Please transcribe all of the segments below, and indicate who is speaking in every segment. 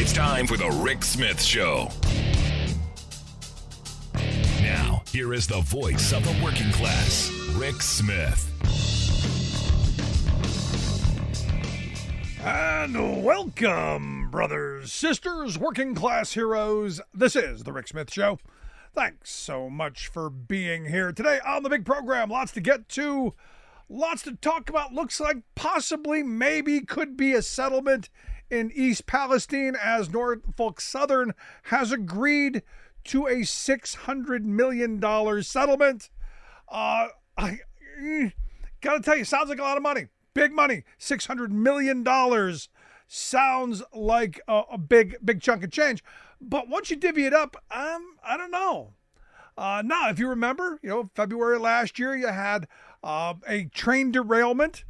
Speaker 1: It's time for the Rick Smith Show. Now, here is the voice of the working class, Rick Smith.
Speaker 2: And welcome, brothers, sisters, working class heroes. This is the Rick Smith Show. Thanks so much for being here today on the big program. Lots to get to, lots to talk about. Looks like possibly, maybe, could be a settlement in East Palestine as Norfolk Southern has agreed to a $600 million settlement. I gotta tell you, sounds like a lot of money. Big money. $600 million sounds like a big chunk of change. But once you divvy it up, I don't know. Now, if you remember, February last year, you had a train derailment.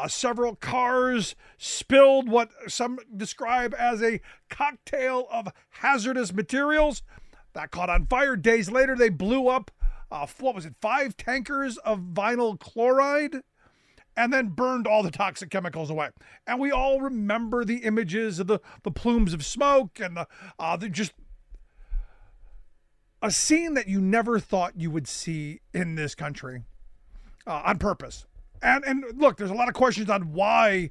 Speaker 2: Several cars spilled what some describe as a cocktail of hazardous materials. That caught on fire. Days later, they blew up, 5 tankers of vinyl chloride, and then burned all the toxic chemicals away. And we all remember the images of the plumes of smoke and the just a scene that you never thought you would see in this country on purpose. And look, there's a lot of questions on why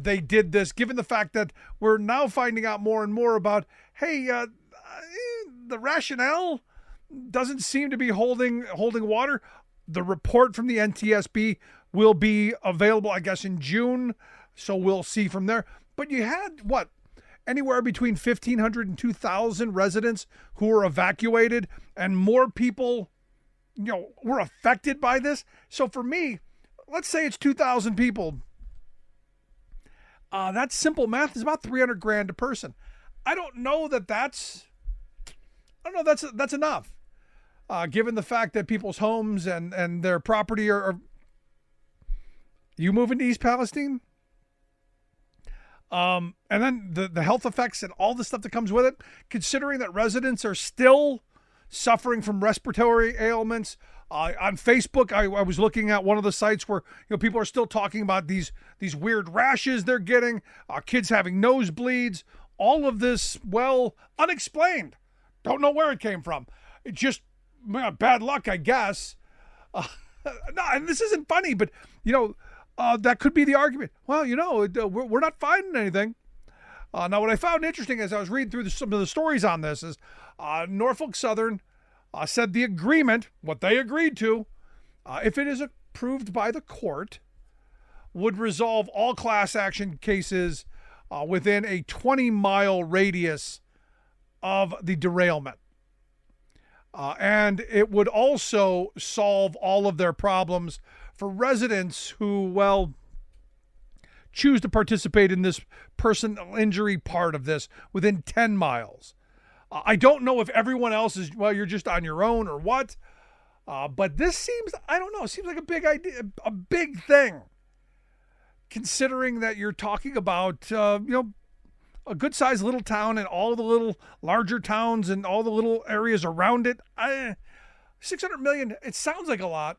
Speaker 2: they did this, given the fact that we're now finding out more and more about, the rationale doesn't seem to be holding water. The report from the NTSB will be available, I guess, in June, so we'll see from there. But you had, anywhere between 1,500 and 2,000 residents who were evacuated, and more people, were affected by this. So for me, let's say it's 2,000 people. That simple math is about $300,000 a person. I don't know that's enough. Given the fact that people's homes and their property are you moving to East Palestine? And then the health effects and all the stuff that comes with it, considering that residents are still suffering from respiratory ailments. On Facebook, I was looking at one of the sites where people are still talking about these weird rashes they're getting, kids having nosebleeds, all of this, unexplained. Don't know where it came from. It just bad luck, I guess. No, and this isn't funny, but that could be the argument. Well, we're not finding anything. Now, what I found interesting as I was reading through some of the stories on this is Norfolk Southern said the agreement, what they agreed to, if it is approved by the court, would resolve all class action cases within a 20-mile radius of the derailment. And it would also solve all of their problems for residents who, choose to participate in this personal injury part of this within 10 miles. I don't know if everyone else is, you're just on your own or what. But this seems, seems like a big idea, a big thing. Considering that you're talking about, a good-sized little town and all the little larger towns and all the little areas around it. $600 million, it sounds like a lot.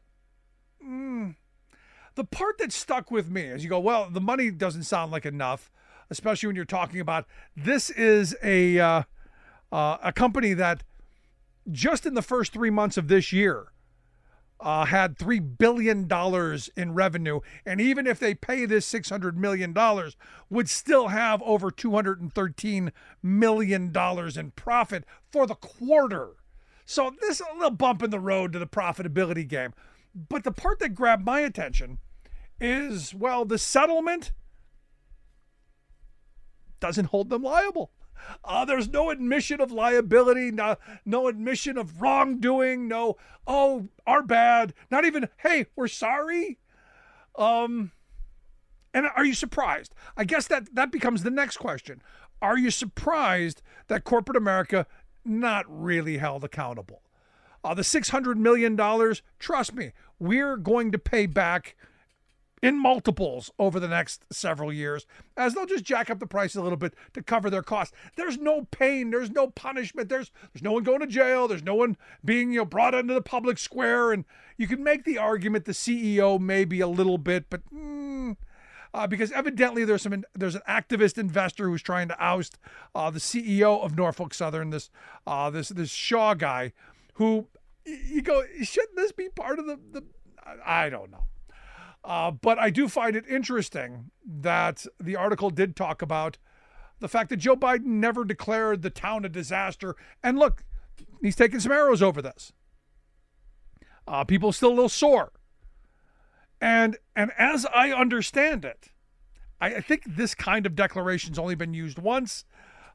Speaker 2: The part that stuck with me is you go, the money doesn't sound like enough, especially when you're talking about this is a company that just in the first 3 months of this year had $3 billion in revenue. And even if they pay this $600 million, would still have over $213 million in profit for the quarter. So this is a little bump in the road to the profitability game. But the part that grabbed my attention is, the settlement doesn't hold them liable. There's no admission of liability, no admission of wrongdoing, our bad, not even, hey, we're sorry. And are you surprised? I guess that becomes the next question. Are you surprised that corporate America not really held accountable? The $600 million, trust me, we're going to pay back in multiples over the next several years, as they'll just jack up the price a little bit to cover their costs. There's no pain. There's no punishment. There's no one going to jail. There's no one being brought into the public square. And you can make the argument the CEO maybe a little bit, but because evidently there's an activist investor who's trying to oust the CEO of Norfolk Southern, this Shaw guy, who you go, shouldn't this be part of the I don't know. But I do find it interesting that the article did talk about the fact that Joe Biden never declared the town a disaster. And look, he's taking some arrows over this. People are still a little sore. And as I understand it, I think this kind of declaration's only been used once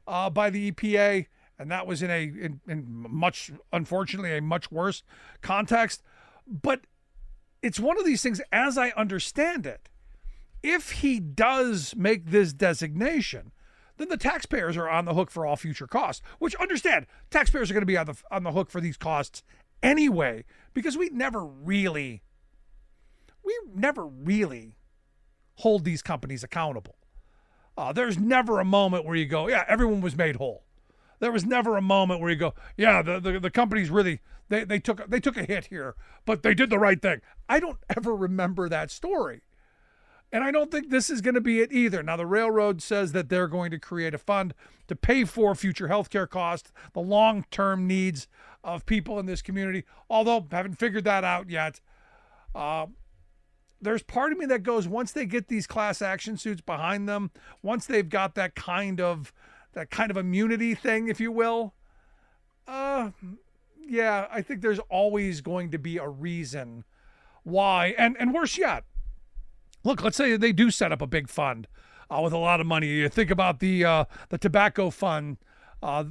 Speaker 2: by the EPA, and that was in much, unfortunately, a much worse context. But it's one of these things, as I understand it, if he does make this designation, then the taxpayers are on the hook for all future costs, which, understand, taxpayers are going to be on the hook for these costs anyway, because we never really hold these companies accountable. There's never a moment where you go, yeah, everyone was made whole. There was never a moment where you go, yeah, the companies really, they took a hit here, but they did the right thing. I don't ever remember that story. And I don't think this is going to be it either. Now, the railroad says that they're going to create a fund to pay for future healthcare costs, the long-term needs of people in this community, although haven't figured that out yet. There's part of me that goes, once they get these class action suits behind them, once they've got that kind of immunity thing, if you will, yeah, I think there's always going to be a reason why. And worse yet, look, let's say they do set up a big fund with a lot of money. You think about the tobacco fund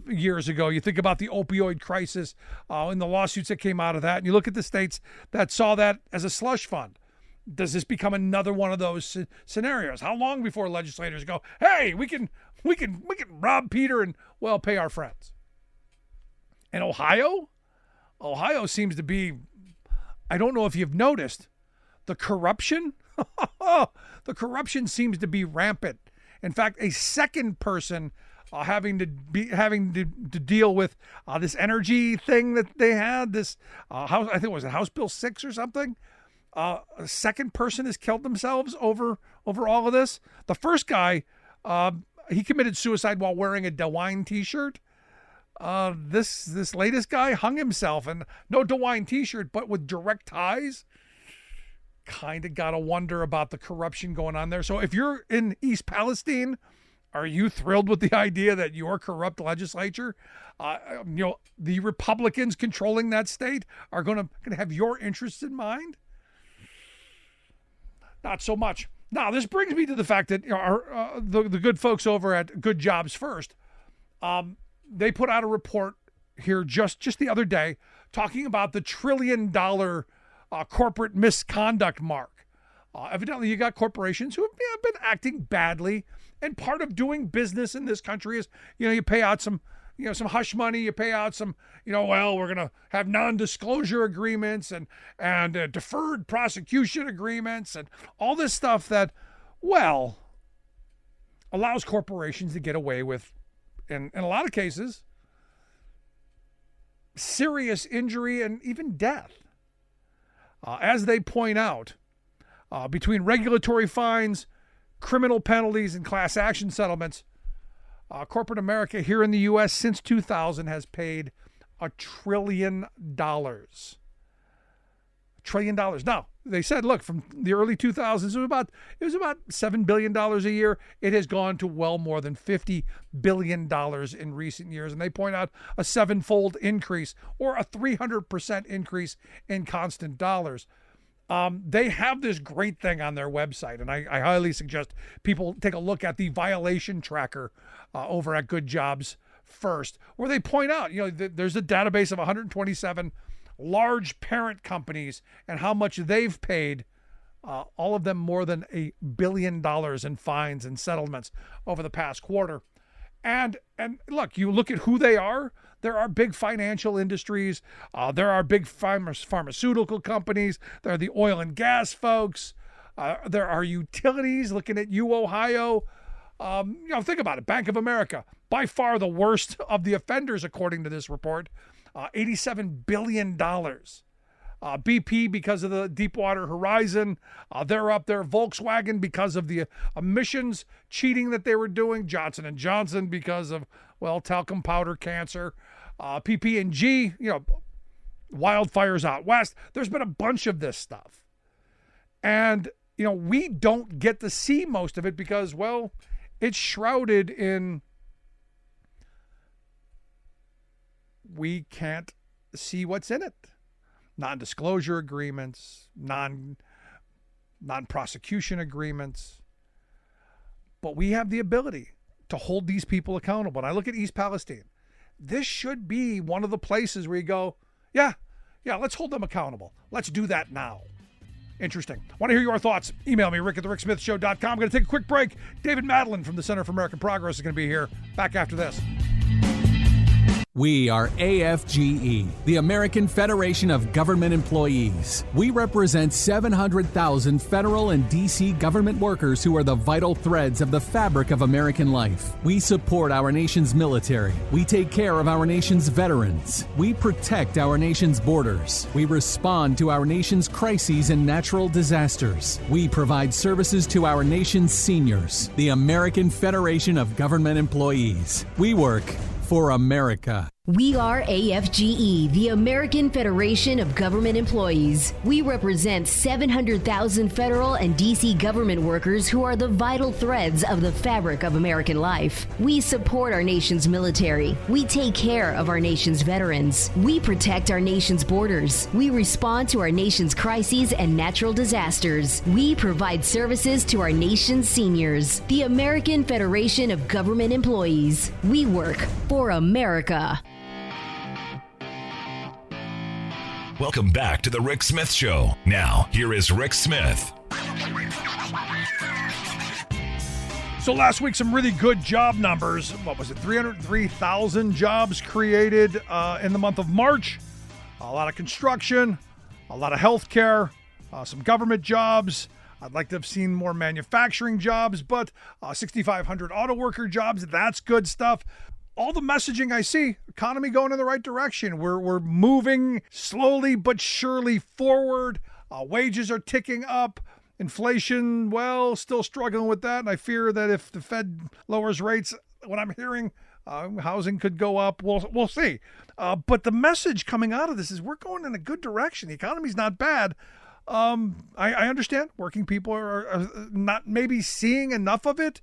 Speaker 2: years ago. You think about the opioid crisis and the lawsuits that came out of that. And you look at the states that saw that as a slush fund. Does this become another one of those scenarios? How long before legislators go, hey, we can rob Peter and, well, pay our friends? And Ohio seems to be, I don't know if you've noticed, the corruption seems to be rampant. In fact, a second person having to deal with this energy thing that they had, this House, I think it was House Bill 6 or something. A second person has killed themselves over all of this. The first guy, he committed suicide while wearing a DeWine t-shirt. This latest guy hung himself, and no DeWine t-shirt, but with direct ties. Kind of got to wonder about the corruption going on there. So if you're in East Palestine, are you thrilled with the idea that your corrupt legislature, the Republicans controlling that state, are going to have your interests in mind? Not so much. Now, this brings me to the fact that the good folks over at Good Jobs First, they put out a report here just the other day talking about the $1 trillion corporate misconduct mark. Evidently, you got corporations who have been acting badly, and part of doing business in this country is, you pay out some hush money, you pay out some, well, we're going to have non-disclosure agreements and deferred prosecution agreements and all this stuff that, well, allows corporations to get away with, in a lot of cases, serious injury and even death. As they point out, between regulatory fines, criminal penalties, and class action settlements, corporate America here in the U.S. since 2000 has paid $1 trillion. $1 trillion. Now, they said, look, from the early 2000s, it was about $7 billion a year. It has gone to well more than $50 billion in recent years. And they point out a 7-fold increase, or a 300% increase in constant dollars. They have this great thing on their website, and I highly suggest people take a look at the violation tracker over at Good Jobs First, where they point out, there's a database of 127 large parent companies and how much they've paid, all of them more than $1 billion in fines and settlements over the past quarter. And look, you look at who they are. There are big financial industries. There are big pharmaceutical companies. There are the oil and gas folks. There are utilities. Looking at you, Ohio. Think about it. Bank of America, by far the worst of the offenders, according to this report. $87 billion BP because of the Deepwater Horizon. They're up there. Volkswagen because of the emissions cheating that they were doing. Johnson & Johnson because of, well, talcum powder cancer. PP&G, wildfires out west. There's been a bunch of this stuff. And, we don't get to see most of it because, well, it's shrouded in, we can't see what's in it. Non-disclosure agreements, non-prosecution agreements. But we have the ability to hold these people accountable. And I look at East Palestine. This should be one of the places where you go, yeah, let's hold them accountable. Let's do that now. Interesting. Want to hear your thoughts? Email me, rick@thericksmithshow.com. I'm going to take a quick break. David Madland from the Center for American Progress is going to be here. Back after this.
Speaker 3: We are AFGE, the American Federation of Government Employees. We represent 700,000 federal and D.C. government workers who are the vital threads of the fabric of American life. We support our nation's military. We take care of our nation's veterans. We protect our nation's borders. We respond to our nation's crises and natural disasters. We provide services to our nation's seniors. The American Federation of Government Employees. We work for America.
Speaker 4: We are AFGE, the American Federation of Government Employees. We represent 700,000 federal and D.C. government workers who are the vital threads of the fabric of American life. We support our nation's military. We take care of our nation's veterans. We protect our nation's borders. We respond to our nation's crises and natural disasters. We provide services to our nation's seniors. The American Federation of Government Employees. We work for America.
Speaker 1: Welcome back to the Rick Smith Show. Now, here is Rick Smith.
Speaker 2: So last week, some really good job numbers. What was it? 303,000 jobs created in the month of March. A lot of construction, a lot of healthcare, some government jobs. I'd like to have seen more manufacturing jobs, but 6,500 auto worker jobs. That's good stuff. All the messaging I see, economy going in the right direction. We're moving slowly but surely forward. Wages are ticking up. Inflation, well, still struggling with that. And I fear that if the Fed lowers rates, what I'm hearing, housing could go up. We'll see. But the message coming out of this is we're going in a good direction. The economy's not bad. I understand working people are not maybe seeing enough of it.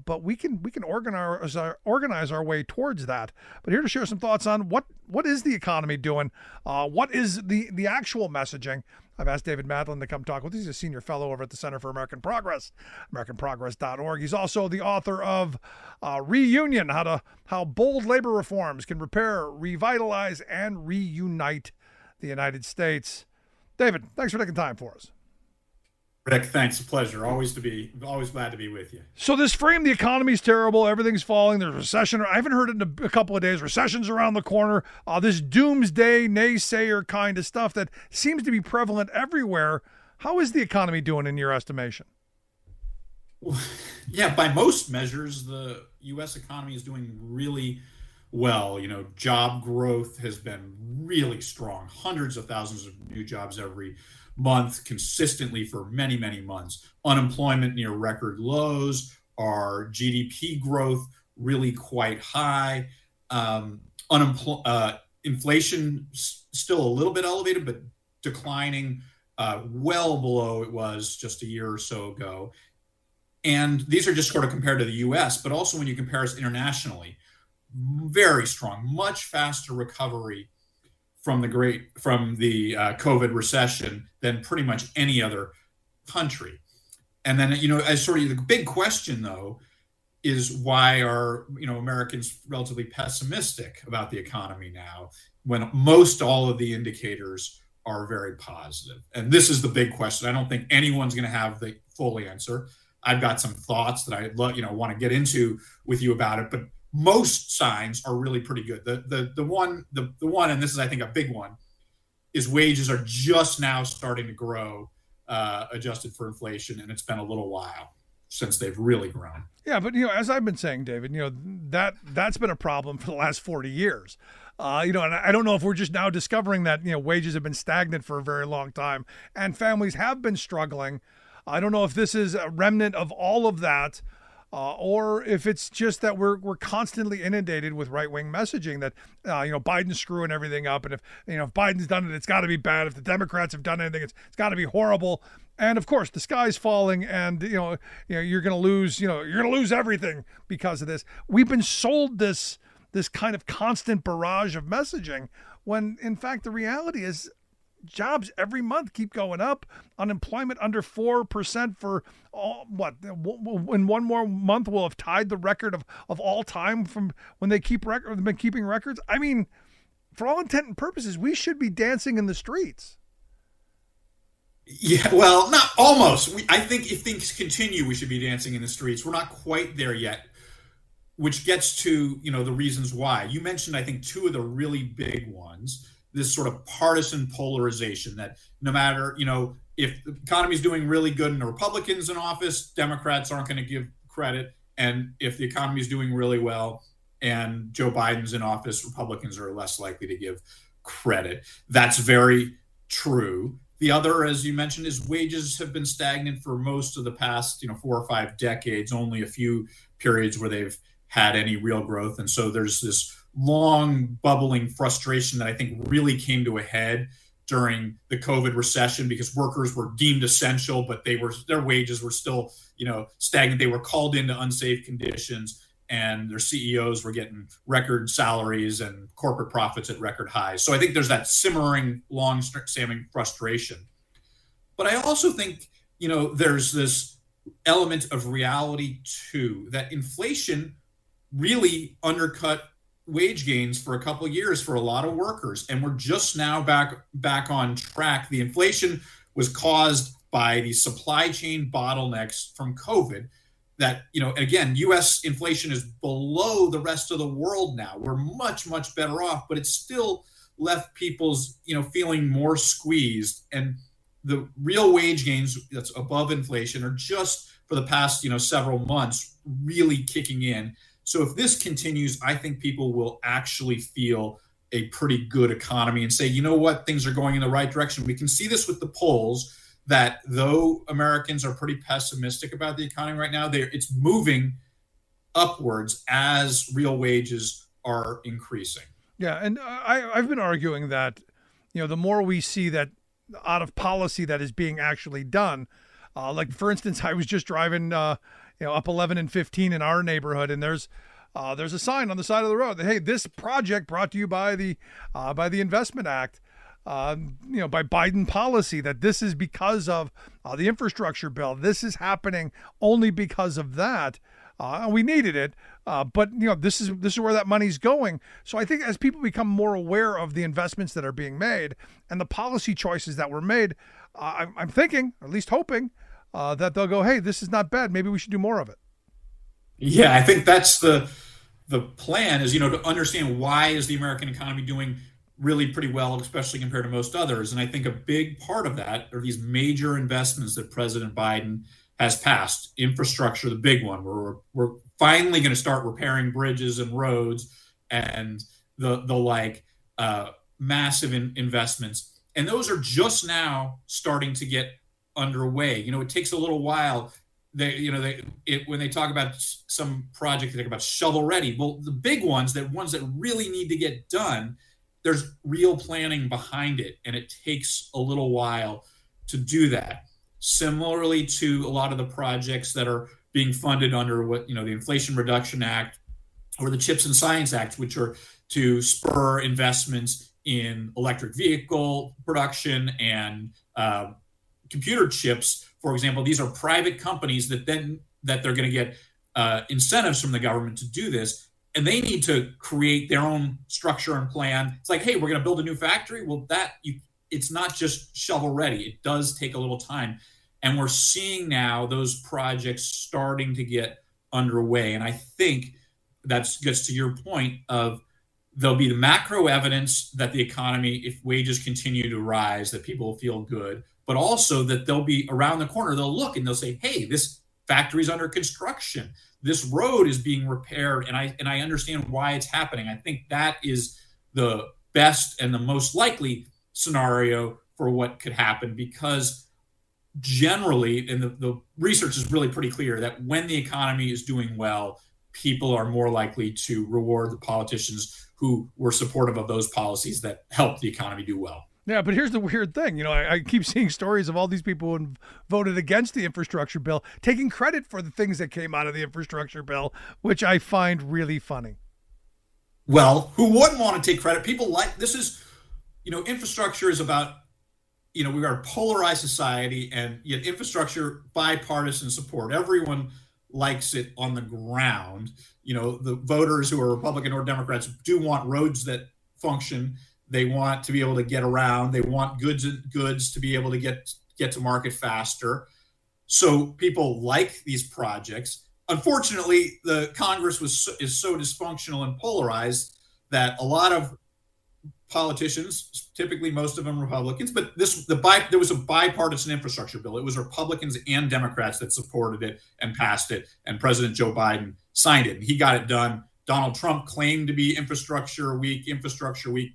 Speaker 2: But we can organize our way towards that. But here to share some thoughts on what is the economy doing? What is the actual messaging? I've asked David Madland to come talk with us. He's a senior fellow over at the Center for American Progress, AmericanProgress.org. He's also the author of Reunion: How Bold Labor Reforms Can Repair, Revitalize, and Reunite the United States. David, thanks for taking time for us.
Speaker 5: Rick, thanks. A pleasure. Always glad to be with you.
Speaker 2: So this frame, the economy's terrible. Everything's falling. There's recession. I haven't heard it in a couple of days. Recession's around the corner. This doomsday naysayer kind of stuff that seems to be prevalent everywhere. How is the economy doing in your estimation?
Speaker 5: Yeah, by most measures, the U.S. economy is doing really well. Job growth has been really strong. Hundreds of thousands of new jobs every month, consistently for many, many months. Unemployment near record lows. Our GDP growth really quite high. Inflation still a little bit elevated, but declining well below it was just a year or so ago. And these are just sort of compared to the U.S., but also when you compare us internationally, very strong, much faster recovery from the COVID recession than pretty much any other country. And then, as sort of the big question though, is why are, Americans relatively pessimistic about the economy now when most all of the indicators are very positive? And this is the big question. I don't think anyone's going to have the full answer. I've got some thoughts that I want to get into with you about it, but most signs are really pretty good. The one, and this is, I think, a big one, is wages are just now starting to grow, adjusted for inflation, and it's been a little while since they've really grown.
Speaker 2: Yeah, but as I've been saying, David, that's been a problem for the last 40 years. And I don't know if we're just now discovering that, wages have been stagnant for a very long time and families have been struggling. I don't know if this is a remnant of all of that, or if it's just that we're constantly inundated with right-wing messaging that, Biden's screwing everything up. And if Biden's done it, it's got to be bad. If the Democrats have done anything, it's got to be horrible. And of course, the sky's falling, and you're going to lose. You're going to lose everything because of this. We've been sold this kind of constant barrage of messaging, when in fact the reality is jobs every month keep going up. Unemployment under 4% for in one more month will have tied the record of all time from when they been keeping records. I mean, for all intent and purposes, we should be dancing in the streets.
Speaker 5: Yeah, well, not almost. I think if things continue, we should be dancing in the streets. We're not quite there yet, which gets to, the reasons why. You mentioned, I think, two of the really big ones. This sort of partisan polarization that no matter, if the economy is doing really good and the Republicans in office, Democrats aren't going to give credit. And if the economy is doing really well and Joe Biden's in office, Republicans are less likely to give credit. That's very true. The other, as you mentioned, is wages have been stagnant for most of the past, 4 or 5 decades, only a few periods where they've had any real growth. And so there's this long bubbling frustration that I think really came to a head during the COVID recession, because workers were deemed essential, but their wages were still, stagnant. They were called into unsafe conditions, and their CEOs were getting record salaries and corporate profits at record highs. So I think there's that simmering, long-standing frustration. But I also think, there's this element of reality too, that inflation really undercut wage gains for a couple of years for a lot of workers, and we're just now back on track. The inflation was caused by the supply chain bottlenecks from COVID. That, again, U.S. inflation is below the rest of the world now. We're much, much better off, but it's still left people's, feeling more squeezed. And the real wage gains that's above inflation are just for the past, several months really kicking in. So if this continues, I think people will actually feel a pretty good economy and say, you know what, things are going in the right direction. We can see this with the polls, that though Americans are pretty pessimistic about the economy right now, it's moving upwards as real wages are increasing.
Speaker 2: Yeah, and I've been arguing that, the more we see that out of policy that is being actually done, like for instance, I was just driving, up 11 and 15 in our neighborhood, and there's a sign on the side of the road that, hey, this project brought to you by the Investment Act. By Biden policy, that this is because of the infrastructure bill. This is happening only because of that. We needed it, but this is where that money's going. So I think as people become more aware of the investments that are being made and the policy choices that were made, I'm thinking, or at least hoping, that they'll go, hey, this is not bad. Maybe we should do more of it.
Speaker 5: Yeah, I think that's the plan is, to understand why is the American economy doing really pretty well, especially compared to most others. And I think a big part of that are these major investments that President Biden has passed. Infrastructure, the big one, where we're finally going to start repairing bridges and roads and the massive investments. And those are just now starting to get underway. It takes a little while. When they talk about some project, they talk about shovel ready. Well, the big ones that really need to get done, there's real planning behind it, and it takes a little while to do that. Similarly to a lot of the projects that are being funded under the Inflation Reduction Act or the CHIPS and Science Act, which are to spur investments in electric vehicle production and computer chips, for example. These are private companies that they're going to get incentives from the government to do this. And they need to create their own structure and plan. It's like, hey, we're going to build a new factory. Well, it's not just shovel ready. It does take a little time. And we're seeing now those projects starting to get underway. And I think that gets to your point of there'll be the macro evidence that the economy, if wages continue to rise, that people will feel good, but also that they'll be around the corner. They'll look and they'll say, hey, this factory's under construction. This road is being repaired, and I understand why it's happening. I think that is the best and the most likely scenario for what could happen, because generally, and the research is really pretty clear, that when the economy is doing well, people are more likely to reward the politicians who were supportive of those policies that helped the economy do well.
Speaker 2: Yeah, but here's the weird thing. You know, I keep seeing stories of all these people who voted against the infrastructure bill taking credit for the things that came out of the infrastructure bill, which I find really funny.
Speaker 5: Well, who wouldn't want to take credit? People like, this is, infrastructure is about, we are a polarized society, and yet infrastructure, bipartisan support. Everyone likes it on the ground. The voters who are Republican or Democrats do want roads that function. They want to be able to get around. They want goods to be able to get to market faster. So people like these projects. Unfortunately, the Congress is so dysfunctional and polarized that a lot of politicians, typically most of them Republicans, but there was a bipartisan infrastructure bill. It was Republicans and Democrats that supported it and passed it, and President Joe Biden signed it, and he got it done. Donald Trump claimed to be infrastructure week,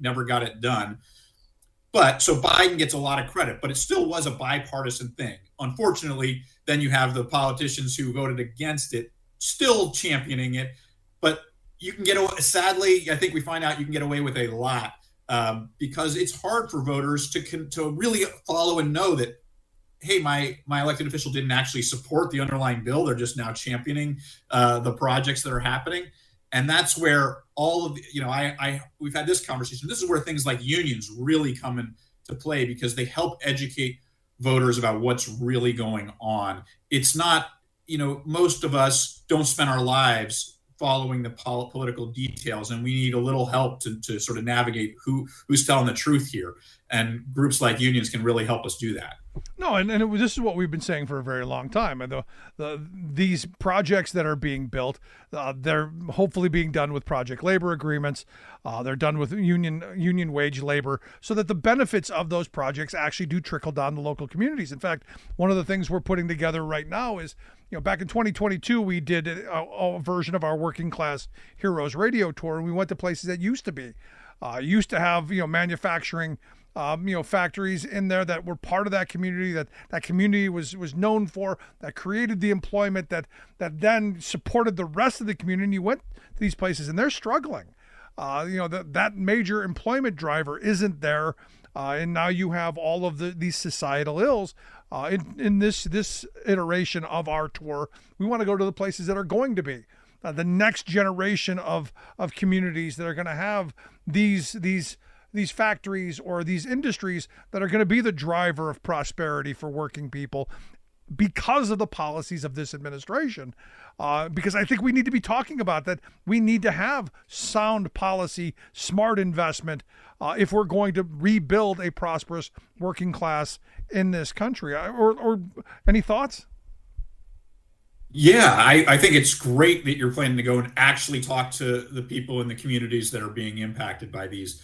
Speaker 5: never got it done. But so Biden gets a lot of credit, but it still was a bipartisan thing. Unfortunately, then you have the politicians who voted against it still championing it. But you can sadly, I think we find out you can get away with a lot because it's hard for voters to really follow and know that, hey, my elected official didn't actually support the underlying bill. They're just now championing the projects that are happening. And that's where all of we've had this conversation. This is where things like unions really come into play, because they help educate voters about what's really going on. It's not, most of us don't spend our lives following the political details, and we need a little help to sort of navigate who's telling the truth here. And groups like unions can really help us do that.
Speaker 2: No, this is what we've been saying for a very long time. And these projects that are being built, they're hopefully being done with project labor agreements. They're done with union wage labor, so that the benefits of those projects actually do trickle down to local communities. In fact, one of the things we're putting together right now is, back in 2022, we did a version of our Working Class Heroes radio tour, and we went to places that used to have manufacturing factories in there that were part of that community, that community was known for, that created the employment that then supported the rest of the community. And you went to these places and they're struggling. That major employment driver isn't there. And now you have all of these societal ills. In this iteration of our tour, we want to go to the places that are going to be the next generation of communities that are going to have these factories or these industries that are going to be the driver of prosperity for working people because of the policies of this administration. Because I think we need to be talking about that. We need to have sound policy, smart investment, if we're going to rebuild a prosperous working class in this country. Or any thoughts?
Speaker 5: Yeah, I think it's great that you're planning to go and actually talk to the people in the communities that are being impacted by these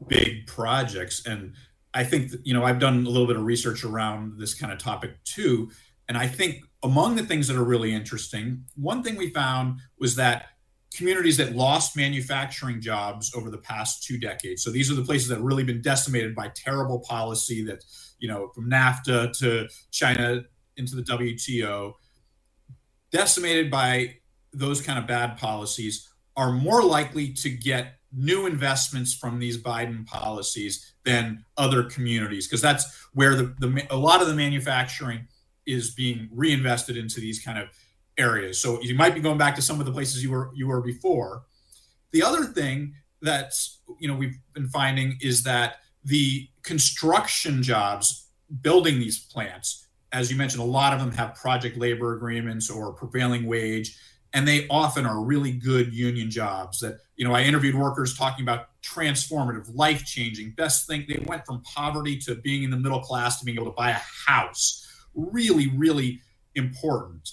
Speaker 5: big projects. And I think that, I've done a little bit of research around this kind of topic too. And I think among the things that are really interesting, one thing we found was that communities that lost manufacturing jobs over the past 2 decades. So these are the places that have really been decimated by terrible policy that, from NAFTA to China into the WTO, decimated by those kind of bad policies, are more likely to get new investments from these Biden policies than other communities, because that's where a lot of the manufacturing is being reinvested into these kind of areas. So you might be going back to some of the places you were before. The other thing that's we've been finding is that the construction jobs building these plants, as you mentioned, a lot of them have project labor agreements or prevailing wage, and they often are really good union jobs that, I interviewed workers talking about transformative, life-changing, best thing. They went from poverty to being in the middle class to being able to buy a house. Really, really important.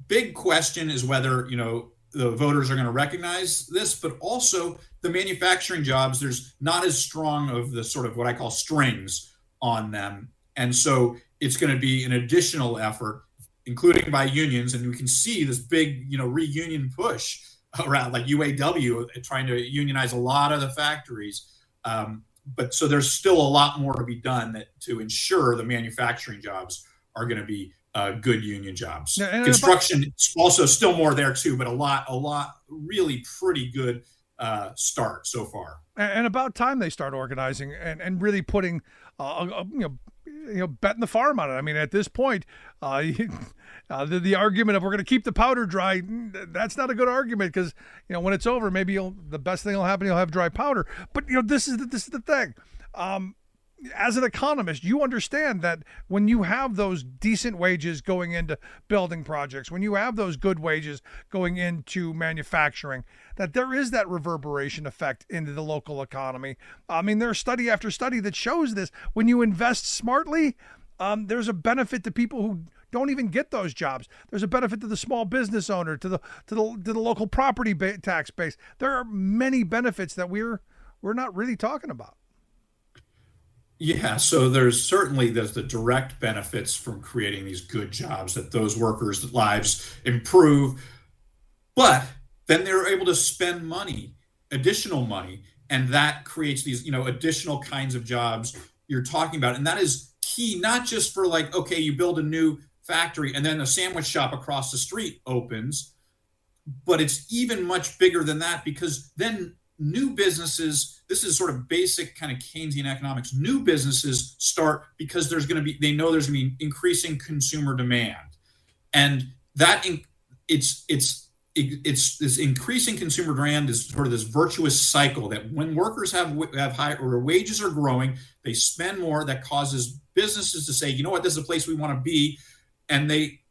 Speaker 5: Big question is whether, the voters are going to recognize this, but also the manufacturing jobs, there's not as strong of the sort of what I call strings on them. And so it's going to be an additional effort, including by unions. And we can see this big, reunion push around, like UAW trying to unionize a lot of the factories. But so there's still a lot more to be done to ensure the manufacturing jobs are going to be good union jobs. Yeah, construction also still more there too, but a lot really pretty good start so far.
Speaker 2: And about time they start organizing and really putting betting the farm on it. I mean, at this point, the argument of we're going to keep the powder dry, that's not a good argument, because when it's over, maybe the best thing will happen, you'll have dry powder. But this is the thing. As an economist, you understand that when you have those decent wages going into building projects, when you have those good wages going into manufacturing, that there is that reverberation effect into the local economy. I mean, there's study after study that shows this. When you invest smartly, there's a benefit to people who don't even get those jobs. There's a benefit to the small business owner, to the local property tax base. There are many benefits that we're not really talking about.
Speaker 5: Yeah, so there's the direct benefits from creating these good jobs, that those workers' lives improve, but then they're able to spend additional money, and that creates these, additional kinds of jobs you're talking about. And that is key, not just for okay, you build a new factory and then a sandwich shop across the street opens, but it's even much bigger than that, because then new businesses, this is sort of basic kind of Keynesian economics, new businesses start because they know there's going to be increasing consumer demand. And that it's this increasing consumer demand is sort of this virtuous cycle that when workers have high, or wages are growing, they spend more. That causes businesses to say, you know what, this is a place we want to be. And they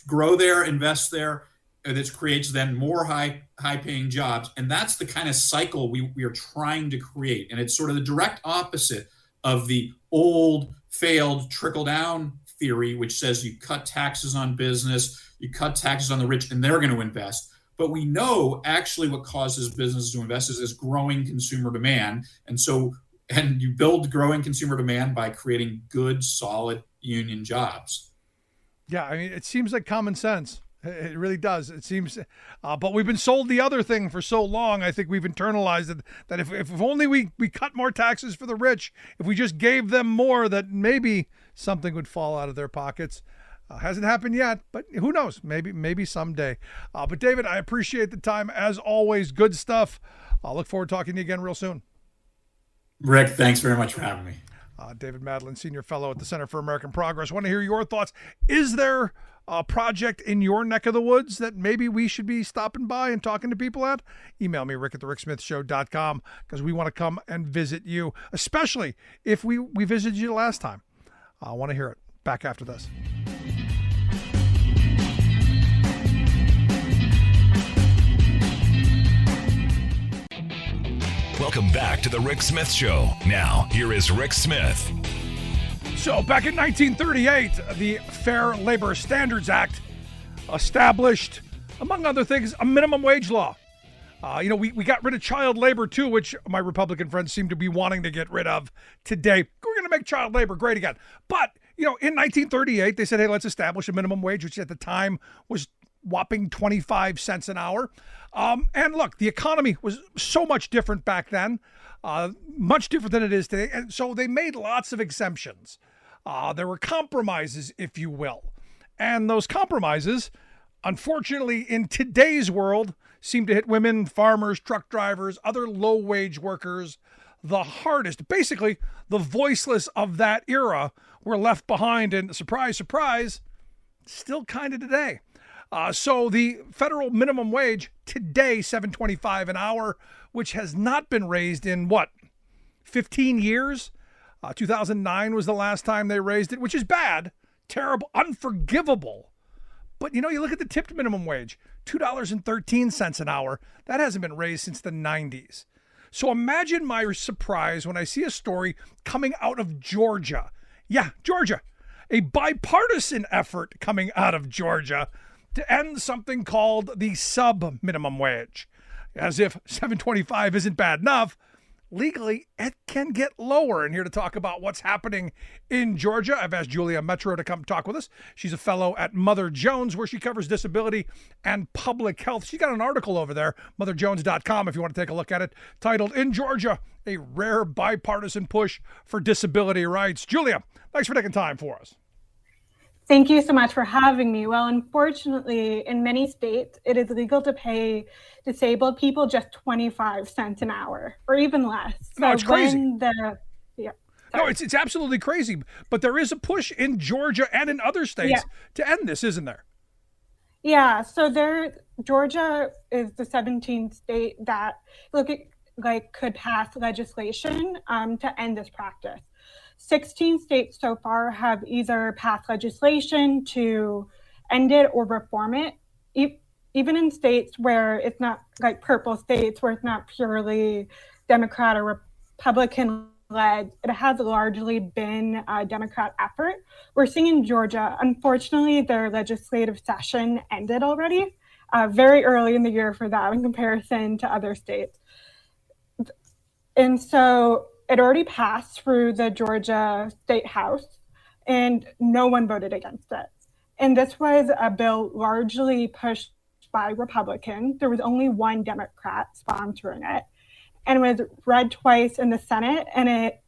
Speaker 5: grow there, invest there. And this creates then more high-paying jobs. And that's the kind of cycle we are trying to create. And it's sort of the direct opposite of the old, failed trickle-down theory, which says you cut taxes on business, you cut taxes on the rich, and they're going to invest. But we know actually what causes businesses to invest is this growing consumer demand. And you build growing consumer demand by creating good, solid union jobs.
Speaker 2: Yeah, I mean, it seems like common sense. It really does. It seems, but we've been sold the other thing for so long. I think we've internalized it, that if only we cut more taxes for the rich, if we just gave them more, that maybe something would fall out of their pockets. Hasn't happened yet, but who knows? Maybe someday. But David, I appreciate the time as always. Good stuff. I'll look forward to talking to you again real soon.
Speaker 5: Rick, thanks very much for having me.
Speaker 2: David Madland, Senior Fellow at the Center for American Progress. Want to hear your thoughts. Is there a project in your neck of the woods that maybe we should be stopping by and talking to people at? Email me, rick@thericksmithshow.com, because we want to come and visit you, especially if we visited you last time. I want to hear it. Back after this.
Speaker 1: Welcome back to the Rick Smith Show. Now, here is Rick Smith.
Speaker 2: So, back in 1938, the Fair Labor Standards Act established, among other things, a minimum wage law. We got rid of child labor, too, which my Republican friends seem to be wanting to get rid of today. We're going to make child labor great again. But, in 1938, they said, hey, let's establish a minimum wage, which at the time was whopping 25 cents an hour. And look, the economy was so much different back then, much different than it is today. And so they made lots of exemptions. There were compromises, if you will. And those compromises, unfortunately, in today's world, seem to hit women, farmers, truck drivers, other low-wage workers the hardest. Basically, the voiceless of that era were left behind, and surprise, surprise, still kind of today. So the federal minimum wage today, $7.25 an hour, which has not been raised in 15 years? 2009 was the last time they raised it, which is bad, terrible, unforgivable. But you look at the tipped minimum wage, $2.13 an hour. That hasn't been raised since the 90s. So imagine my surprise when I see a story coming out of Georgia. Yeah, Georgia. A bipartisan effort coming out of Georgia to end something called the sub-minimum wage. As if $7.25 isn't bad enough, legally, it can get lower. And here to talk about what's happening in Georgia, I've asked Julia Metraux to come talk with us. She's a fellow at Mother Jones, where she covers disability and public health. She's got an article over there, motherjones.com, if you want to take a look at it, titled "In Georgia, a Rare Bipartisan Push for Disability Rights." Julia, thanks for taking time for us.
Speaker 6: Thank you so much for having me. Well, unfortunately, in many states, it is legal to pay disabled people just 25 cents an hour or even less.
Speaker 2: No, it's crazy.
Speaker 6: No,
Speaker 2: it's absolutely crazy. But there is a push in Georgia and in other states to end this, isn't there?
Speaker 6: Yeah, so Georgia is the 17th state that could pass legislation to end this practice. 16 states so far have either passed legislation to end it or reform it. Even in states where it's not like purple states, where it's not purely Democrat or Republican led, it has largely been a Democrat effort. We're seeing in Georgia, unfortunately, their legislative session ended already, very early in the year for that in comparison to other states. And so it already passed through the Georgia State House, and no one voted against it. And this was a bill largely pushed by Republicans. There was only one Democrat sponsoring it. And it was read twice in the Senate, and it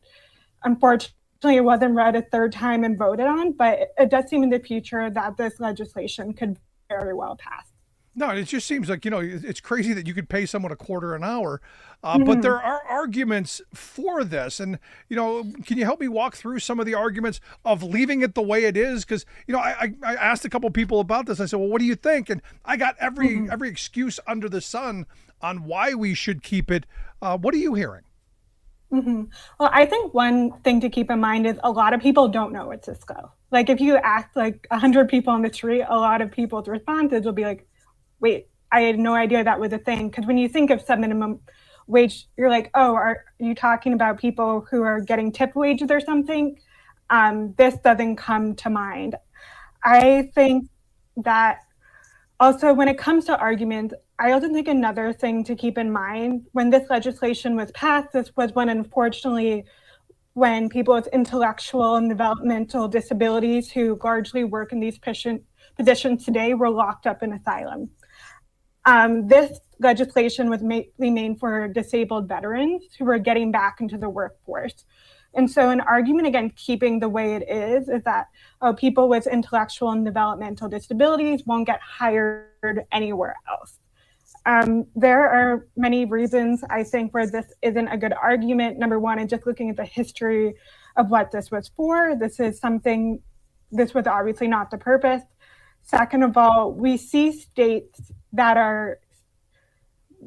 Speaker 6: unfortunately wasn't read a third time and voted on, but it does seem in the future that this legislation could very well pass.
Speaker 2: No, it just seems like, it's crazy that you could pay someone $0.25 an hour, but there are arguments for this. And, can you help me walk through some of the arguments of leaving it the way it is? Because, I asked a couple people about this. I said, well, what do you think? And I got every excuse under the sun on why we should keep it. What are you hearing?
Speaker 6: Well, I think one thing to keep in mind is a lot of people don't know it's Cisco. Like if you ask 100 people on the street, a lot of people's responses will be like, wait, I had no idea that was a thing. Because when you think of subminimum wage, you're like, oh, are you talking about people who are getting tip wages or something? This doesn't come to mind. I think that also when it comes to arguments, I also think another thing to keep in mind when this legislation was passed, this was when people with intellectual and developmental disabilities who largely work in these positions today were locked up in asylum. This legislation was mainly made for disabled veterans who were getting back into the workforce. And so an argument against keeping the way it is that people with intellectual and developmental disabilities won't get hired anywhere else. There are many reasons I think where this isn't a good argument. Number one, is just looking at the history of what this was for. This was obviously not the purpose. Second of all, we see states that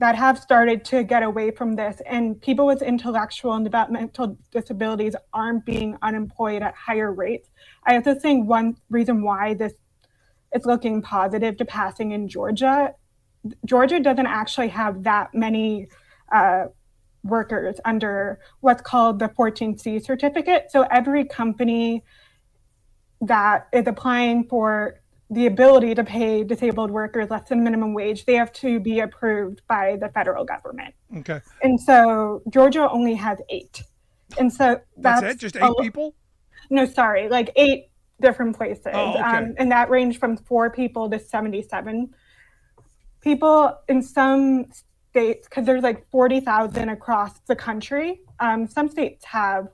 Speaker 6: have started to get away from this, and people with intellectual and developmental disabilities aren't being unemployed at higher rates. I also think one reason why this is looking positive to passing in Georgia doesn't actually have that many workers under what's called the 14C certificate. So every company that is applying for the ability to pay disabled workers less than minimum wage, they have to be approved by the federal government.
Speaker 2: Okay.
Speaker 6: And so Georgia only has 8. And so
Speaker 2: that's it? Just 8 people?
Speaker 6: No, sorry, 8 different places.
Speaker 2: Oh, okay.
Speaker 6: And that ranged from 4 people to 77 people. In some states, because there's 40,000 across the country, some states have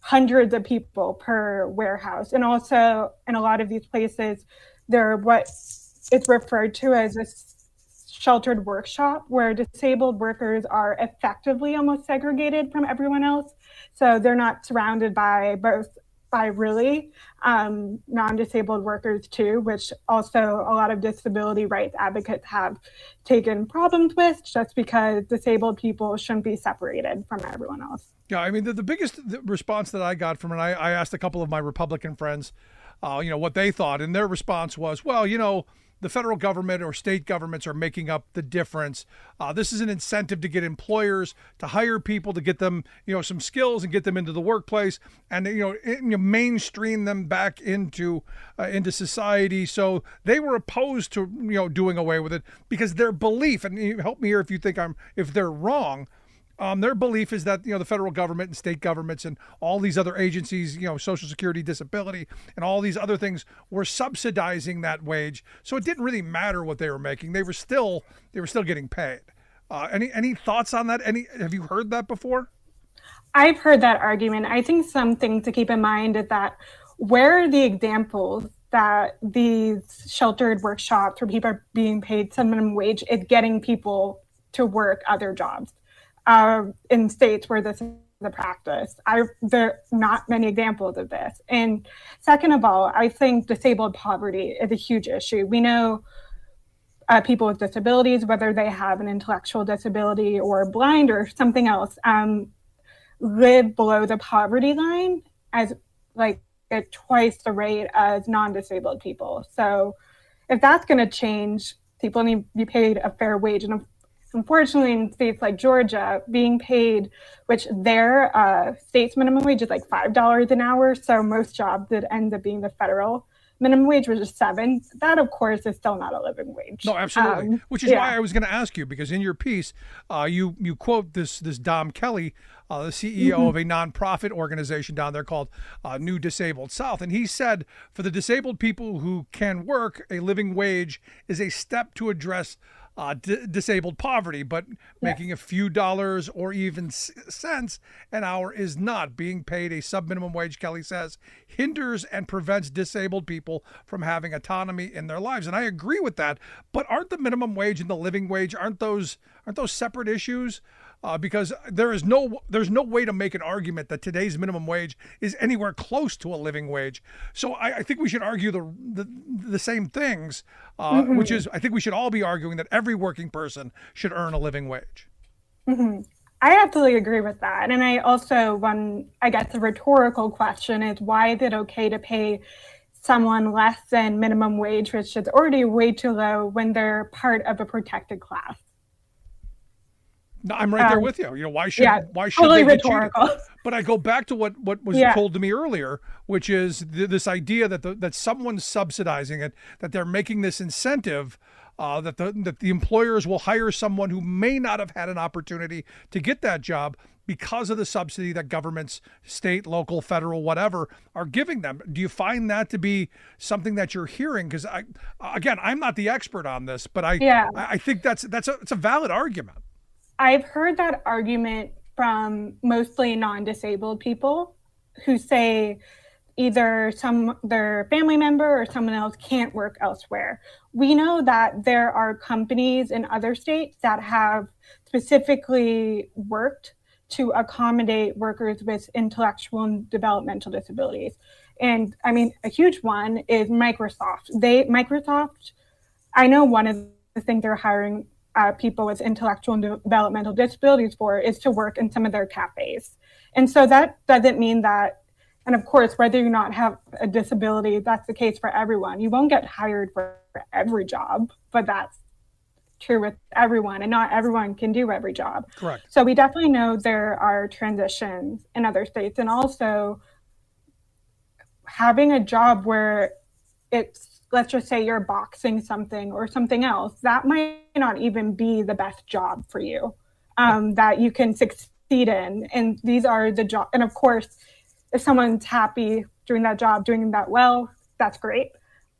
Speaker 6: hundreds of people per warehouse. And also in a lot of these places, they're what it's referred to as a sheltered workshop, where disabled workers are effectively almost segregated from everyone else. So they're not surrounded by really non-disabled workers too, which also a lot of disability rights advocates have taken problems with, just because disabled people shouldn't be separated from everyone else.
Speaker 2: Yeah, I mean, the biggest response that I got from it, I asked a couple of my Republican friends, what they thought, and their response was, well, the federal government or state governments are making up the difference. This is an incentive to get employers to hire people, to get them, some skills and get them into the workplace, and mainstream them back into society. So they were opposed to doing away with it because their belief, and help me here if you think if they're wrong, Their belief is that, the federal government and state governments and all these other agencies, Social Security, disability, and all these other things were subsidizing that wage. So it didn't really matter what they were making. They were still getting paid. Any thoughts on that? Have you heard that before?
Speaker 6: I've heard that argument. I think something to keep in mind is that where are the examples that these sheltered workshops where people are being paid some minimum wage is getting people to work other jobs in states where this is the practice? There are not many examples of this. And second of all, I think disabled poverty is a huge issue. We know people with disabilities, whether they have an intellectual disability or blind or something else, live below the poverty line as like at twice the rate as non-disabled people. So if that's going to change, people need to be paid a fair wage. And unfortunately, in states like Georgia, being paid, which their state's minimum wage is like $5 an hour. So most jobs that end up being the federal minimum wage, which is $7. That, of course, is still not a living wage.
Speaker 2: No, absolutely. Which is why I was going to ask you, because in your piece, you quote this Dom Kelly, the CEO of a nonprofit organization down there called New Disabled South. And he said, for the disabled people who can work, a living wage is a step to address disabled poverty, but making a few dollars or even cents an hour is not. Being paid a sub-minimum wage, Kelly says, hinders and prevents disabled people from having autonomy in their lives. And I agree with that. But aren't the minimum wage and the living wage, aren't those separate issues? Because there's no way to make an argument that today's minimum wage is anywhere close to a living wage. So I think we should argue the same things, which is I think we should all be arguing that every working person should earn a living wage.
Speaker 6: I absolutely agree with that. And I also, I guess the rhetorical question is, why is it okay to pay someone less than minimum wage, which is already way too low, when they're part of a protected class?
Speaker 2: No, I'm right there with you. Why should
Speaker 6: totally
Speaker 2: they get
Speaker 6: rhetorical.
Speaker 2: cheated? But I go back to what was told to me earlier, which is this idea that someone's subsidizing it, that they're making this incentive, that the employers will hire someone who may not have had an opportunity to get that job because of the subsidy that governments, state, local, federal, whatever, are giving them. Do you find that to be something that you're hearing? Because I'm not the expert on this, but I think it's a valid argument.
Speaker 6: I've heard that argument from mostly non-disabled people who say either their family member or someone else can't work elsewhere. We know that there are companies in other states that have specifically worked to accommodate workers with intellectual and developmental disabilities. And I mean, a huge one is Microsoft. I know one of the things they're hiring people with intellectual and developmental disabilities for is to work in some of their cafes. And so that doesn't mean that, and of course, whether you not have a disability, that's the case for everyone. You won't get hired for every job, but that's true with everyone, and not everyone can do every job.
Speaker 2: Correct.
Speaker 6: So we definitely know there are transitions in other states, and also having a job where it's, let's just say you're boxing something or something else, that might not even be the best job for you, that you can succeed in. And these are the jobs. And of course, if someone's happy doing that job, doing that well, that's great.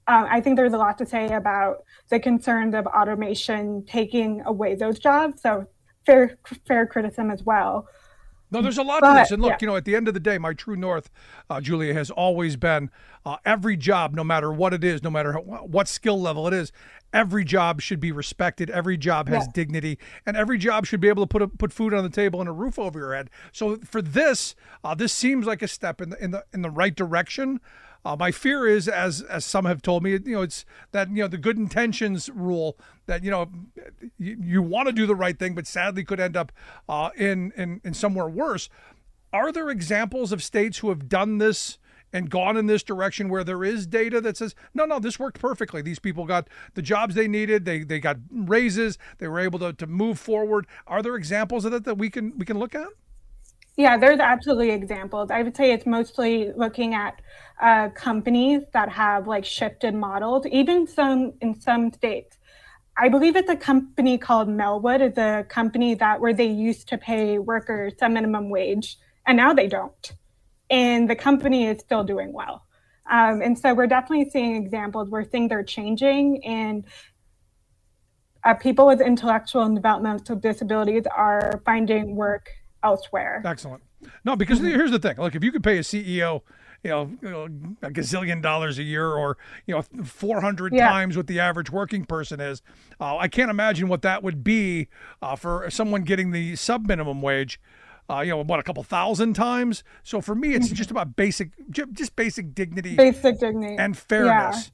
Speaker 6: I think there's a lot to say about the concerns of automation taking away those jobs. So fair criticism as well.
Speaker 2: No, there's a lot to this. And look, at the end of the day, my true north, Julia, has always been every job, no matter what it is, no matter what skill level it is, every job should be respected. Every job has dignity, and every job should be able to put food on the table and a roof over your head. So for this seems like a step in the right direction. My fear is, as some have told me, it's that, the good intentions rule, that, you want to do the right thing, but sadly could end up in somewhere worse. Are there examples of states who have done this and gone in this direction where there is data that says, no, this worked perfectly. These people got the jobs they needed. They got raises. They were able to move forward. Are there examples of that we can look at?
Speaker 6: Yeah, there's absolutely examples. I would say it's mostly looking at companies that have shifted models, even in some states. I believe it's a company called Melwood. It's a company where they used to pay workers a minimum wage, and now they don't. And the company is still doing well. And so we're definitely seeing examples where things are changing, and people with intellectual and developmental disabilities are finding work elsewhere.
Speaker 2: Excellent. No, because here's the thing. Look, if you could pay a CEO, a gazillion dollars a year, or 400 times what the average working person is, I can't imagine what that would be for someone getting the sub minimum wage. A couple thousand times. So for me, it's just about basic dignity, and fairness.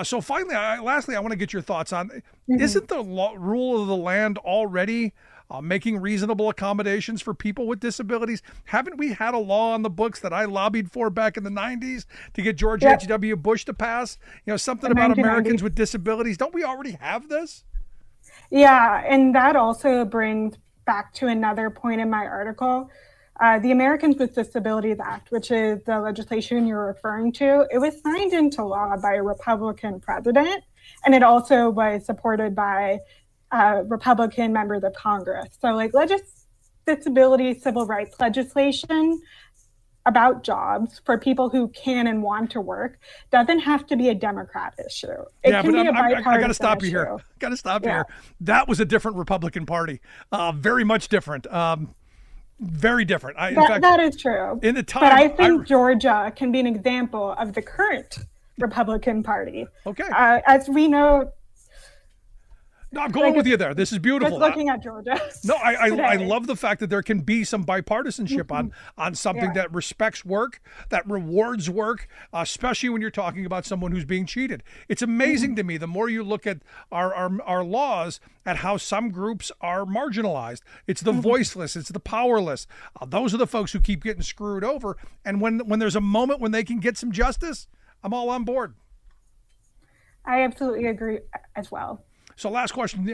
Speaker 2: So finally, lastly, I want to get your thoughts on: isn't the rule of the land already making reasonable accommodations for people with disabilities? Haven't we had a law on the books that I lobbied for back in the 90s to get George H.W. Bush to pass? Something about Americans with disabilities. Don't we already have this?
Speaker 6: Yeah, and that also brings back to another point in my article. The Americans with Disabilities Act, which is the legislation you're referring to, it was signed into law by a Republican president, and it also was supported by Republican members of Congress. So disability civil rights legislation about jobs for people who can and want to work doesn't have to be a Democrat issue. It can be a bipartisan
Speaker 2: I got to stop you here. Here. That was a different Republican Party. Very much different. Very different.
Speaker 6: That is true.
Speaker 2: In the time,
Speaker 6: but I think Georgia can be an example of the current Republican Party.
Speaker 2: Okay.
Speaker 6: As we know.
Speaker 2: No, I'm going with you there. This is beautiful.
Speaker 6: Just looking at Georgia.
Speaker 2: No, I love the fact that there can be some bipartisanship on something that respects work, that rewards work, especially when you're talking about someone who's being cheated. It's amazing to me, the more you look at our laws, at how some groups are marginalized. It's the voiceless, it's the powerless. Those are the folks who keep getting screwed over. And when there's a moment when they can get some justice, I'm all on board.
Speaker 6: I absolutely agree as well.
Speaker 2: So last question,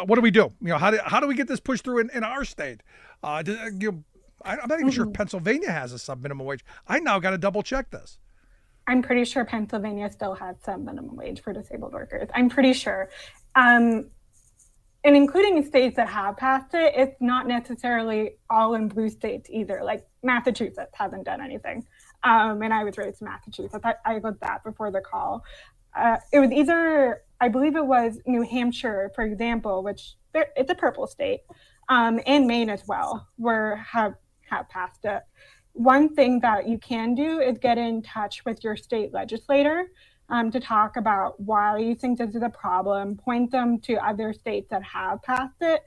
Speaker 2: what do we do? How do we get this pushed through in our state? I'm not even sure if Pennsylvania has a sub-minimum wage. I now got to double check this.
Speaker 6: I'm pretty sure Pennsylvania still has sub-minimum wage for disabled workers. I'm pretty sure. And including states that have passed it, it's not necessarily all in blue states either. Like Massachusetts hasn't done anything. And I was raised in Massachusetts. I looked that before the call. It was either, I believe it was New Hampshire, for example, which it's a purple state, and Maine as well, have passed it. One thing that you can do is get in touch with your state legislator to talk about why you think this is a problem, point them to other states that have passed it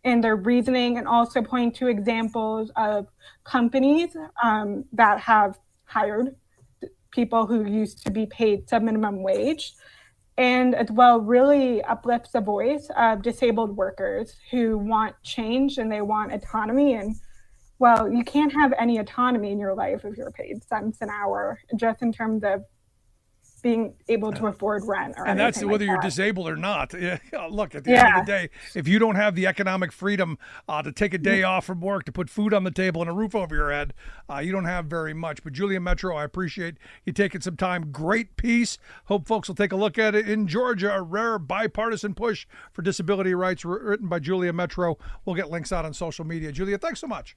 Speaker 6: and their reasoning, and also point to examples of companies that have hired people who used to be paid sub-minimum wage, and as well really uplifts the voice of disabled workers who want change and they want autonomy. And well, you can't have any autonomy in your life if you're paid cents an hour, just in terms of being able to afford rent or
Speaker 2: and that's
Speaker 6: anything
Speaker 2: whether
Speaker 6: like
Speaker 2: you're
Speaker 6: that.
Speaker 2: disabled or not. Look, at the end of the day, if you don't have the economic freedom to take a day off from work, to put food on the table and a roof over your head, you don't have very much. But Julia Metraux, I appreciate you taking some time. Great piece. Hope folks will take a look at it. In Georgia, a rare bipartisan push for disability rights, written by Julia Metraux. We'll get links out on social media. Julia, thanks so much.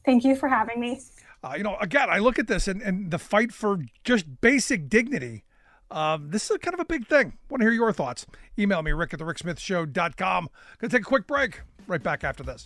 Speaker 6: Thank you for having me.
Speaker 2: Again, I look at this and the fight for just basic dignity. This is kind of a big thing. Want to hear your thoughts? Email me, rick@thericksmithshow.com. Gonna take a quick break. Right back after this.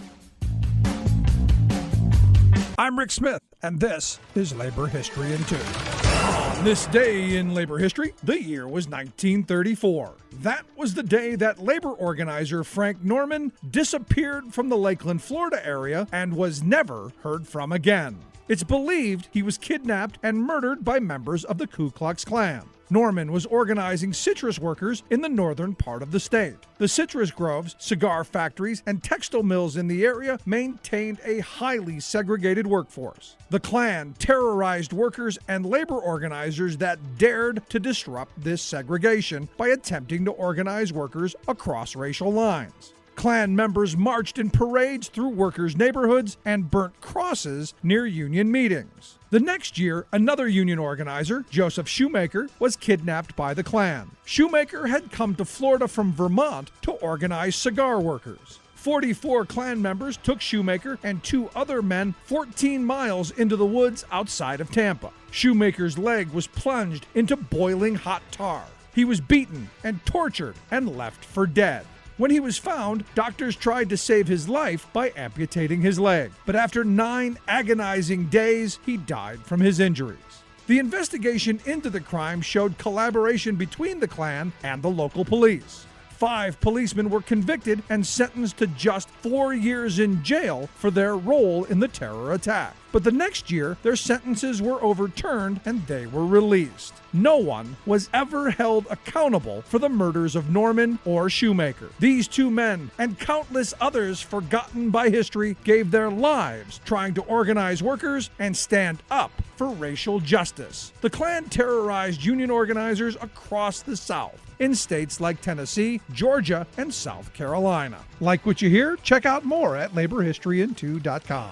Speaker 2: I'm Rick Smith, and this is Labor History in 2. On this day in labor history, the year was 1934. That was the day that labor organizer Frank Norman disappeared from the Lakeland, Florida area and was never heard from again. It's believed he was kidnapped and murdered by members of the Ku Klux Klan. Norman was organizing citrus workers in the northern part of the state. The citrus groves, cigar factories, and textile mills in the area maintained a highly segregated workforce. The Klan terrorized workers and labor organizers that dared to disrupt this segregation by attempting to organize workers across racial lines. Klan members marched in parades through workers' neighborhoods and burnt crosses near union meetings. The next year, another union organizer, Joseph Shoemaker, was kidnapped by the Klan. Shoemaker had come to Florida from Vermont to organize cigar workers. 44 Klan members took Shoemaker and 2 other men 14 miles into the woods outside of Tampa. Shoemaker's leg was plunged into boiling hot tar. He was beaten and tortured and left for dead. When he was found, doctors tried to save his life by amputating his leg. But after 9 agonizing days, he died from his injuries. The investigation into the crime showed collaboration between the Klan and the local police. 5 policemen were convicted and sentenced to just 4 years in jail for their role in the terror attack. But the next year, their sentences were overturned and they were released. No one was ever held accountable for the murders of Norman or Shoemaker. These 2 men and countless others forgotten by history gave their lives trying to organize workers and stand up for racial justice. The Klan terrorized union organizers across the South, in states like Tennessee, Georgia, and South Carolina. Like what you hear? Check out more at laborhistoryin2.com.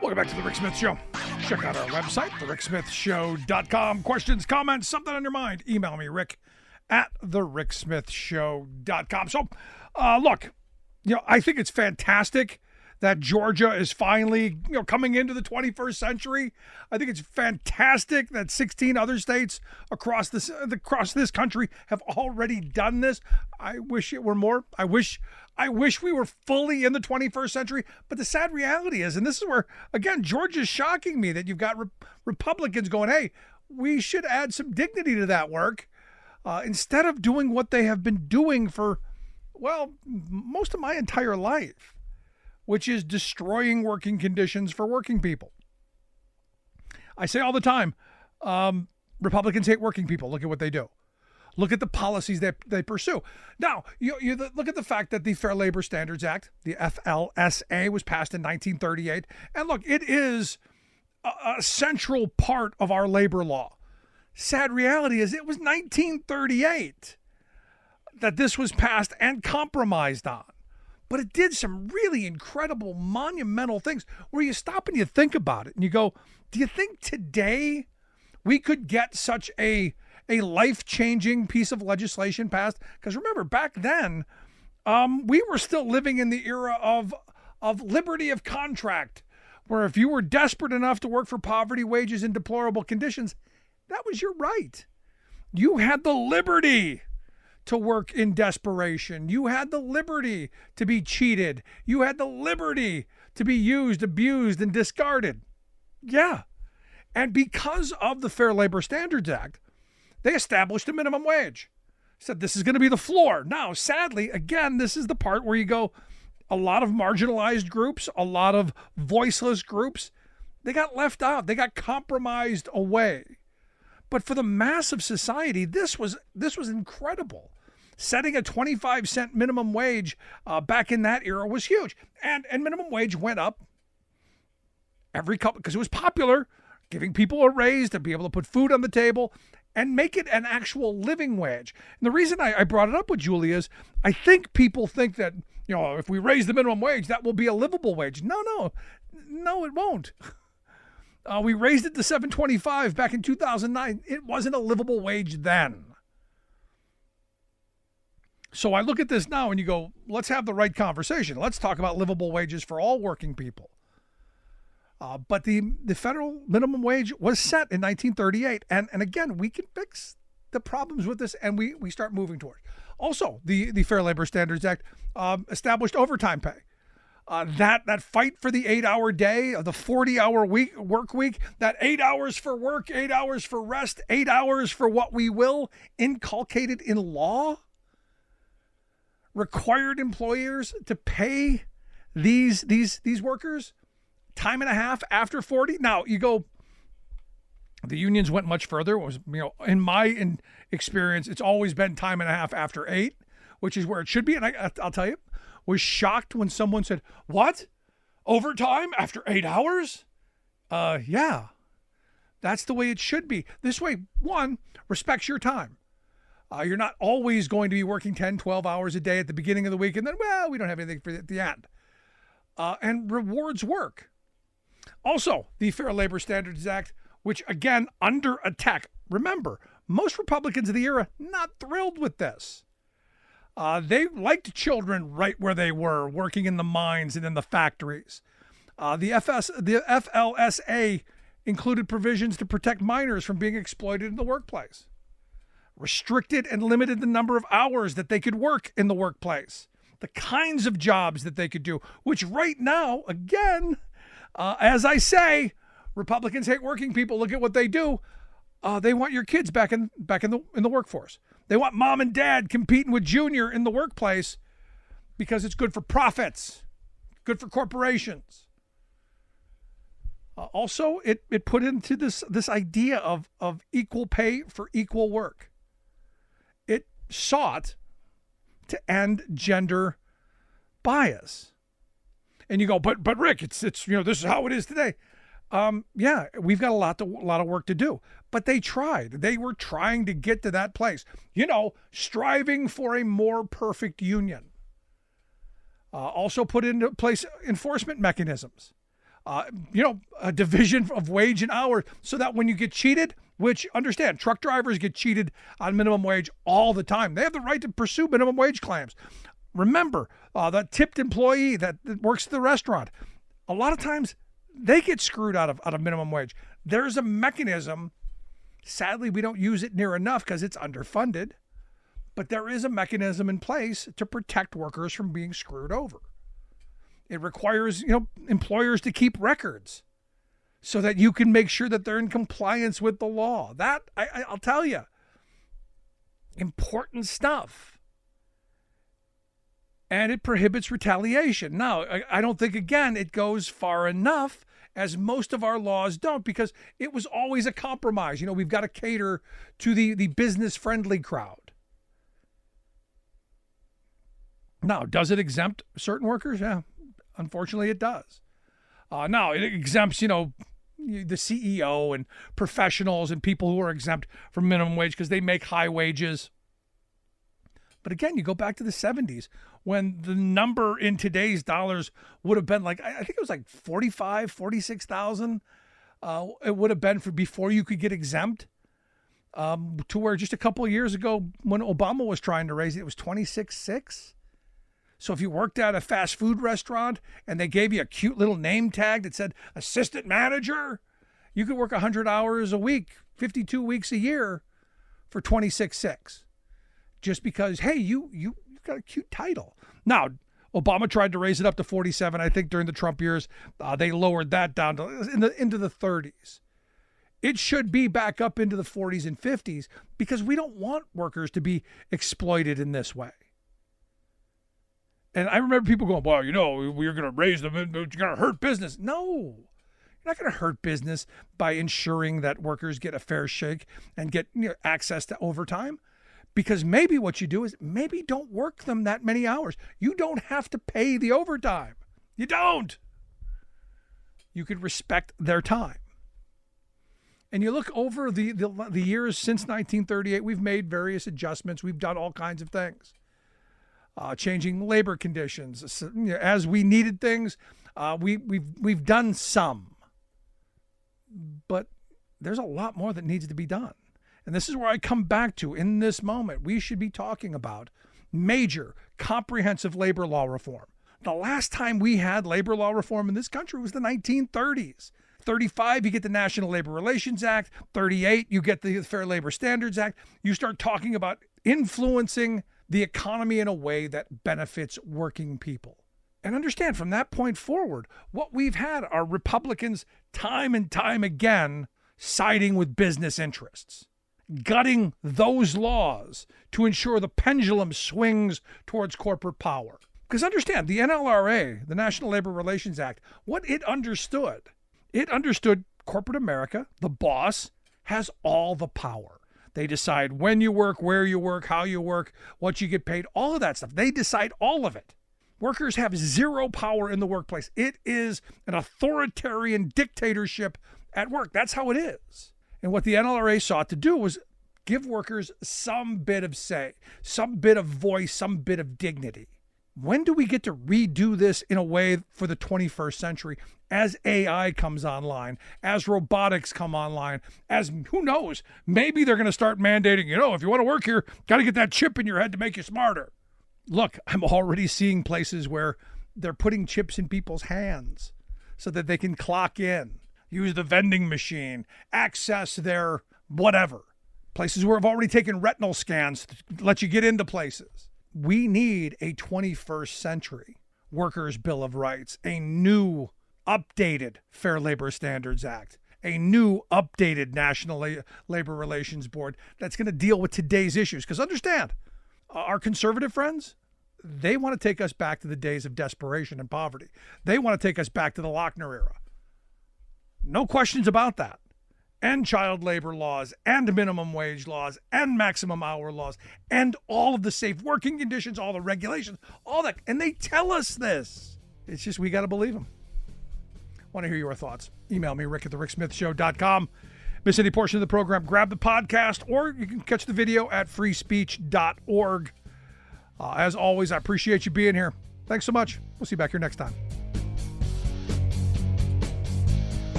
Speaker 2: Welcome back to The Rick Smith Show. Check out our website, thericksmithshow.com. Questions, comments, something on your mind, email me, Rick at thericksmithshow.com. So, look, I think it's fantastic that Georgia is finally, coming into the 21st century. I think it's fantastic that 16 other states across this country have already done this. I wish it were more. I wish we were fully in the 21st century. But the sad reality is, and this is where, again, Georgia's shocking me, that you've got Republicans going, hey, we should add some dignity to that work, instead of doing what they have been doing for, most of my entire life, which is destroying working conditions for working people. I say all the time, Republicans hate working people. Look at what they do. Look at the policies they pursue. Now, you look at the fact that the Fair Labor Standards Act, the FLSA, was passed in 1938. And look, it is a central part of our labor law. Sad reality is it was 1938 that this was passed and compromised on. But it did some really incredible, monumental things where you stop and you think about it and you go, do you think today we could get such a life-changing piece of legislation passed? Because remember, back then, we were still living in the era of liberty of contract, where if you were desperate enough to work for poverty wages in deplorable conditions, that was your right. You had the liberty to work in desperation. You had the liberty to be cheated. You had the liberty to be used, abused, and discarded. Yeah. And because of the Fair Labor Standards Act, they established a minimum wage. Said this is going to be the floor. Now, sadly, again, this is the part where you go, a lot of marginalized groups, a lot of voiceless groups, they got left out. They got compromised away. But for the mass of society, this was incredible. Setting a 25-cent minimum wage back in that era was huge. And minimum wage went up every couple, because it was popular, giving people a raise to be able to put food on the table and make it an actual living wage. And the reason I brought it up with Julie is I think people think that, if we raise the minimum wage, that will be a livable wage. No, it won't. We raised it to $7.25 back in 2009. It wasn't a livable wage then. So I look at this now and you go, let's have the right conversation. Let's talk about livable wages for all working people. But the federal minimum wage was set in 1938. And again, we can fix the problems with this and we start moving towards. Also, the Fair Labor Standards Act established overtime pay. That fight for the 8-hour day, the 40-hour work week, that 8 hours for work, 8 hours for rest, 8 hours for what we will, inculcated in law, required employers to pay these workers time and a half after 40. Now you go, the unions went much further. It was, in my experience, it's always been time and a half after 8, which is where it should be. And I'll tell you, was shocked when someone said, what? Overtime after 8 hours? Yeah, that's the way it should be. This way, one, respects your time. You're not always going to be working 10, 12 hours a day at the beginning of the week, and then, well, we don't have anything for at the end. And rewards work. Also, the Fair Labor Standards Act, which, again, under attack. Remember, most Republicans of the era not thrilled with this. They liked children right where they were, working in the mines and in the factories. The FLSA included provisions to protect minors from being exploited in the workplace, restricted and limited the number of hours that they could work in the workplace, the kinds of jobs that they could do, which right now, again, as I say, Republicans hate working people. Look at what they do. They want your kids back in the workforce. They want mom and dad competing with junior in the workplace because it's good for profits, good for corporations. Also, it put into this idea of equal pay for equal work. It sought to end gender bias. And you go, but Rick, it's this is how it is today. Yeah, we've got a lot of work to do. But they tried. They were trying to get to that place. Striving for a more perfect union. Also put into place enforcement mechanisms. A division of wage and hour so that when you get cheated, which, understand, truck drivers get cheated on minimum wage all the time. They have the right to pursue minimum wage claims. Remember, that tipped employee that works at the restaurant, a lot of times they get screwed out of minimum wage. There's a mechanism. Sadly, we don't use it near enough because it's underfunded. But there is a mechanism in place to protect workers from being screwed over. It requires, employers to keep records so that you can make sure that they're in compliance with the law. That, I'll tell you, important stuff. And it prohibits retaliation. Now, I don't think, again, it goes far enough, as most of our laws don't, because it was always a compromise. We've got to cater to the business-friendly crowd. Now, does it exempt certain workers? Yeah, unfortunately it does. Now, it exempts, the CEO and professionals and people who are exempt from minimum wage because they make high wages. But again, you go back to the 70s when the number in today's dollars would have been I think it was 46,000. It would have been for before you could get exempt, to where just a couple of years ago when Obama was trying to raise it, it was 26,600. So if you worked at a fast food restaurant and they gave you a cute little name tag that said assistant manager, you could work 100 hours a week, 52 weeks a year for 26,600. Just because, hey, you got a cute title. Now, Obama tried to raise it up to 47. I think during the Trump years, they lowered that down to into the 30s. It should be back up into the 40s and 50s because we don't want workers to be exploited in this way. And I remember people going, well, we're going to raise them, and it's going to hurt business. No, you're not going to hurt business by ensuring that workers get a fair shake and get access to overtime. Because maybe what you do is maybe don't work them that many hours. You don't have to pay the overtime. You don't. You could respect their time. And you look over the years since 1938, we've made various adjustments. We've done all kinds of things. Changing labor conditions. As we needed things, we've done some. But there's a lot more that needs to be done. And this is where I come back to, in this moment, we should be talking about major, comprehensive labor law reform. The last time we had labor law reform in this country was the 1930s. 35, you get the National Labor Relations Act. 38, you get the Fair Labor Standards Act. You start talking about influencing the economy in a way that benefits working people. And understand, from that point forward, what we've had are Republicans time and time again siding with business interests, gutting those laws to ensure the pendulum swings towards corporate power. Because understand, the NLRA, the National Labor Relations Act, what it understood corporate America, the boss, has all the power. They decide when you work, where you work, how you work, what you get paid, all of that stuff. They decide all of it. Workers have zero power in the workplace. It is an authoritarian dictatorship at work. That's how it is. And what the NLRA sought to do was Give workers some bit of say, some bit of voice, some bit of dignity. When do we get to redo this in a way for the 21st century as AI comes online, as robotics come online, as who knows, maybe they're going to start mandating, if you want to work here, got to get that chip in your head to make you smarter. Look, I'm already seeing places where they're putting chips in people's hands so that they can clock in, use the vending machine, access their whatever. Places where I've already taken retinal scans to let you get into places. We need a 21st century Workers' Bill of Rights, a new updated Fair Labor Standards Act, a new updated National Labor Relations Board that's going to deal with today's issues. Because understand, our conservative friends, they want to take us back to the days of desperation and poverty. They want to take us back to the Lochner era. No questions about that. And child labor laws, and minimum wage laws, and maximum hour laws, and all of the safe working conditions, all the regulations, all that. And they tell us this. It's just we got to believe them. Want to hear your thoughts? Email me, rick@thericksmithshow.com. Miss any portion of the program, grab the podcast, or you can catch the video at freespeech.org. As always, I appreciate you being here. Thanks so much. We'll see you back here next time.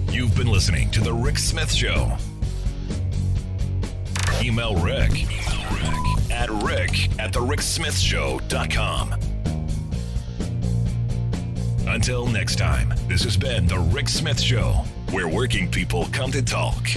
Speaker 1: You've been listening to The Rick Smith Show. Email Rick at rick@thericksmithshow.com. Until next time, this has been The Rick Smith Show, where working people come to talk.